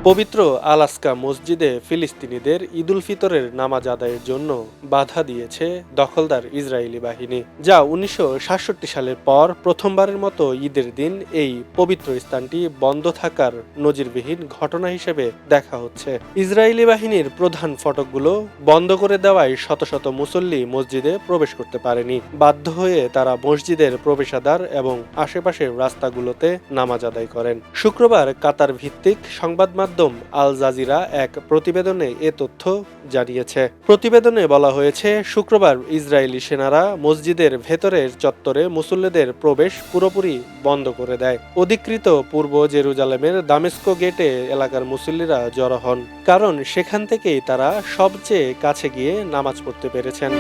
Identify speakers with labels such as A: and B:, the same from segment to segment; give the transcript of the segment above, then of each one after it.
A: পবিত্র আলাস্কা মসজিদে ফিলিস্তিনিদের ঈদুল ফিতরের নামাজ আদায়ের জন্য বাধা দিয়েছে দখলদার ইসরায়েলি বাহিনী, যা 1967 সালের পর প্রথমবারের মতো ঈদের দিন এই পবিত্র স্থানটি বন্ধ থাকার নজিরবিহীন ঘটনা হিসেবে দেখা হচ্ছে। ইসরায়েলি বাহিনীর প্রধান ফটকগুলো বন্ধ করে দেওয়ায় শত শত মুসল্লি মসজিদে প্রবেশ করতে পারেনি। বাধ্য হয়ে তারা মসজিদের প্রবেশদ্বার এবং আশেপাশের রাস্তাগুলোতে নামাজ আদায় করেন। শুক্রবার কাতার ভিত্তিক সংবাদ মাধ্যম আল জাজিরা এক প্রতিবেদনে এ তথ্য জানিয়েছে। প্রতিবেদনে বলা হয়েছে, শুক্রবার ইসরায়েলি সেনারা মসজিদের ভেতরের চত্বরে মুসল্লিদের প্রবেশ পুরোপুরি বন্ধ করে দেয়। অধিকৃত পূর্ব জেরুজালেমের দামেস্কো গেটে এলাকার মুসল্লিরা জড়ো হন, কারণ সেখান থেকেই তারা সবচেয়ে কাছে গিয়ে নামাজ পড়তে পেরেছেন।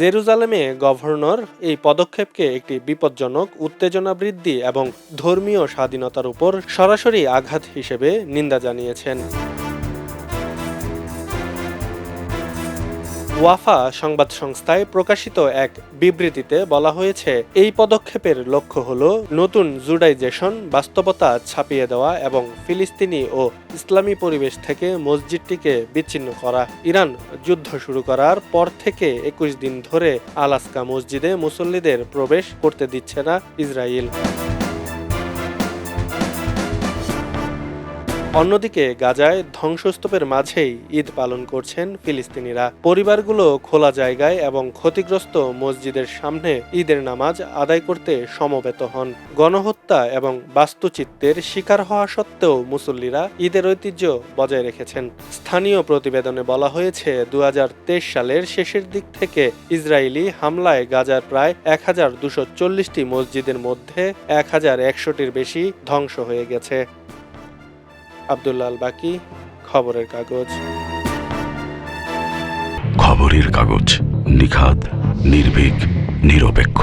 A: জেরুজালেমে গভর্নর এই পদক্ষেপকে একটি বিপজ্জনক, উত্তেজনা বৃদ্ধি এবং ধর্মীয় স্বাধীনতার উপর সরাসরি আঘাত হিসেবে নিন্দা জানিয়েছেন। ওয়াফা সংবাদ সংস্থায় প্রকাশিত এক বিবৃতিতে বলা হয়েছে, এই পদক্ষেপের লক্ষ্য হল নতুন জুডাইজেশন বাস্তবতা ছাপিয়ে দেওয়া এবং ফিলিস্তিনি ও ইসলামী পরিবেশ থেকে মসজিদটিকে বিচ্ছিন্ন করা। ইরান যুদ্ধ শুরু করার পর থেকে 21 দিন ধরে আলাস্কা মসজিদে মুসল্লিদের প্রবেশ করতে দিচ্ছে না ইসরায়েল। অন্যদিকে গাজায় ধ্বংসস্তূপের মাঝেই ঈদ পালন করছেন ফিলিস্তিনিরা। পরিবারগুলো খোলা জায়গায় এবং ক্ষতিগ্রস্ত মসজিদের সামনে ঈদের নামাজ আদায় করতে সমবেত হন। গণহত্যা এবং বাস্তুচিত্রের শিকার হওয়া সত্ত্বেও মুসল্লিরা ঈদের ঐতিহ্য বজায় রেখেছেন। স্থানীয় প্রতিবেদনে বলা হয়েছে, 2023 সালের শেষের দিক থেকে ইসরায়েলি হামলায় গাজার প্রায় 1240টি মসজিদের মধ্যে 1100টির বেশি ধ্বংস হয়ে গেছে। আব্দুল্লাহ আল বাকি, খবরের কাগজ।
B: খবরের কাগজ, নিখাত, নির্ভীক, নিরপেক্ষ।